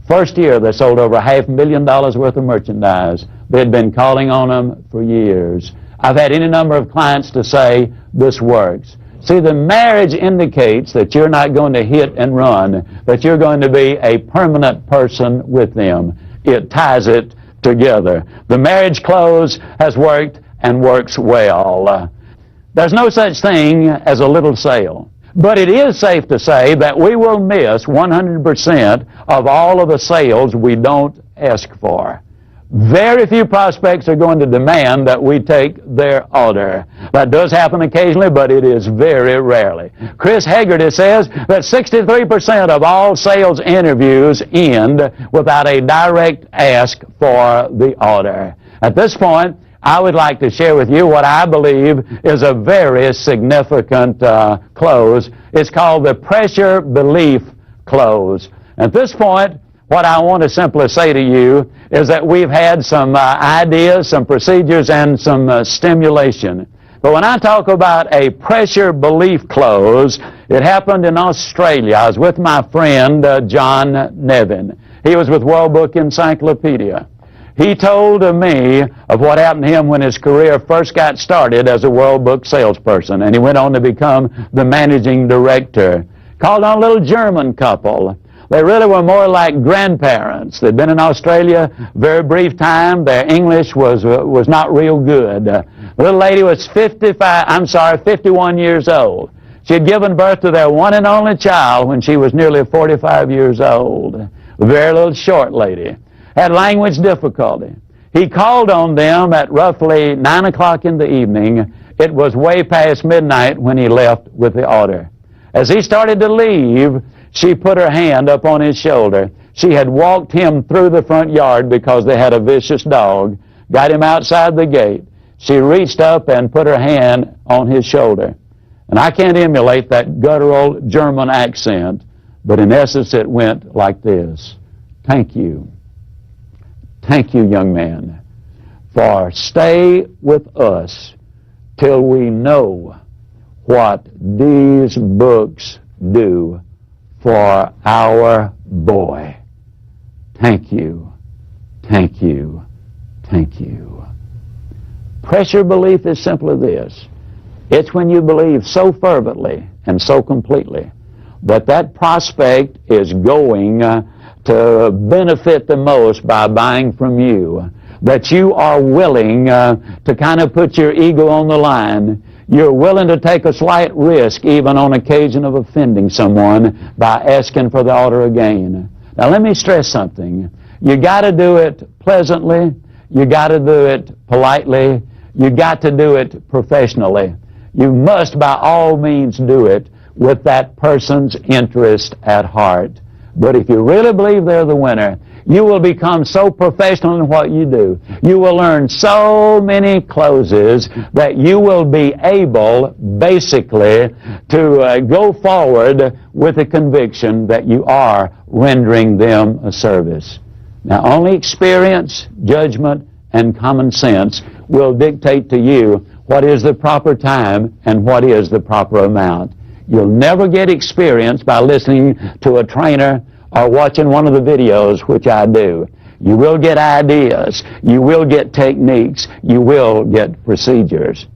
First year, they sold over $500,000 worth of merchandise. They'd been calling on them for years. I've had any number of clients to say, this works. See, the marriage indicates that you're not going to hit and run, that you're going to be a permanent person with them. It ties it together. The marriage close has worked and works well. There's no such thing as a little sale. But it is safe to say that we will miss 100% of all of the sales we don't ask for. Very few prospects are going to demand that we take their order. That does happen occasionally, but it is very rarely. Chris Hegarty says that 63% of all sales interviews end without a direct ask for the order. At this point, I would like to share with you what I believe is a very significant close. It's called the pressure belief close. At this point, what I want to simply say to you is that we've had some ideas, some procedures, and some stimulation. But when I talk about a pressure belief close, it happened in Australia. I was with my friend John Nevin. He was with World Book Encyclopedia. He told me of what happened to him when his career first got started as a World Book salesperson, and he went on to become the managing director. Called on a little German couple. They really were more like grandparents. They'd been in Australia a very brief time. Their English was not real good. The little lady was 51 years old. She had given birth to their one and only child when she was nearly 45 years old. A very little short lady. Had language difficulty. He called on them at roughly 9 o'clock in the evening. It was way past midnight when he left with the order. As he started to leave, she put her hand up on his shoulder. She had walked him through the front yard because they had a vicious dog, got him outside the gate. She reached up and put her hand on his shoulder. And I can't emulate that guttural German accent, but in essence it went like this. Thank you. Thank you, young man, for stay with us till we know what these books do for our boy. Thank you, thank you, thank you. Pressure belief is simply this. It's when you believe so fervently and so completely that that prospect is going to benefit the most by buying from you, that you are willing to kind of put your ego on the line. You're willing to take a slight risk even on occasion of offending someone by asking for the order again. Now let me stress something. You got to do it pleasantly. You got to do it politely. You got to do it professionally. You must by all means do it with that person's interest at heart. But if you really believe they're the winner, you will become so professional in what you do. You will learn so many closes that you will be able, basically, to go forward with the conviction that you are rendering them a service. Now, only experience, judgment, and common sense will dictate to you what is the proper time and what is the proper amount. You'll never get experience by listening to a trainer or watching one of the videos, which I do. You will get ideas. You will get techniques. You will get procedures.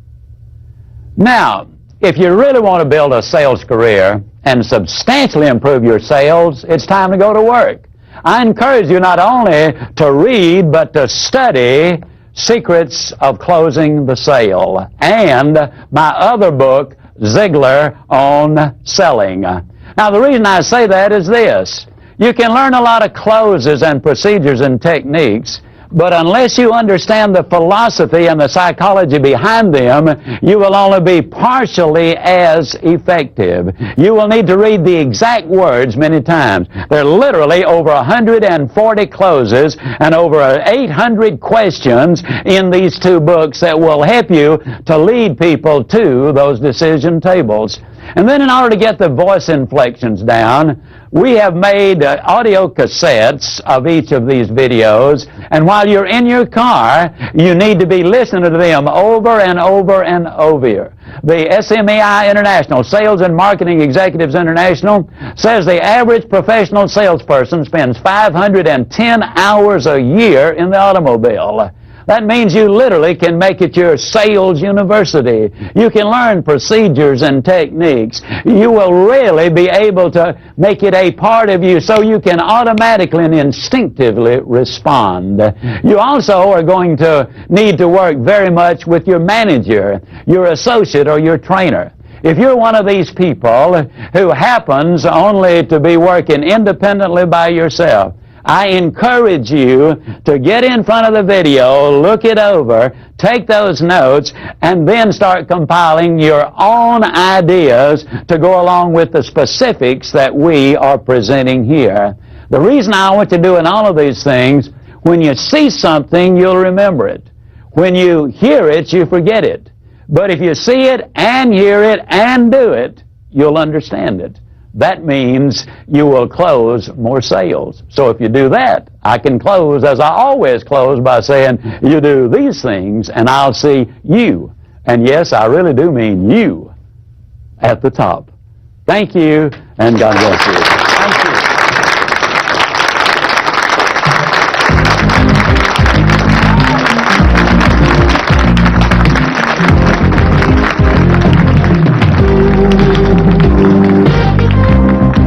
Now, if you really want to build a sales career and substantially improve your sales, it's time to go to work. I encourage you not only to read, but to study Secrets of Closing the Sale and my other book, Ziegler on Selling. Now, the reason I say that is this. You can learn a lot of closes and procedures and techniques, but unless you understand the philosophy and the psychology behind them, you will only be partially as effective. You will need to read the exact words many times. There are literally over 140 closes and over 800 questions in these two books that will help you to lead people to those decision tables. And then in order to get the voice inflections down, we have made audio cassettes of each of these videos, and while you're in your car, you need to be listening to them over and over and over. The SMEI International, Sales and Marketing Executives International, says the average professional salesperson spends 510 hours a year in the automobile. That means you literally can make it your sales university. You can learn procedures and techniques. You will really be able to make it a part of you so you can automatically and instinctively respond. You also are going to need to work very much with your manager, your associate, or your trainer. If you're one of these people who happens only to be working independently by yourself, I encourage you to get in front of the video, look it over, take those notes, and then start compiling your own ideas to go along with the specifics that we are presenting here. The reason I want you doing all of these things, when you see something, you'll remember it. When you hear it, you forget it. But if you see it and hear it and do it, you'll understand it. that means you will close more sales. So if you do that, I can close as I always close by saying, you do these things and I'll see you. And yes, I really do mean you at the top. Thank you, and God bless you.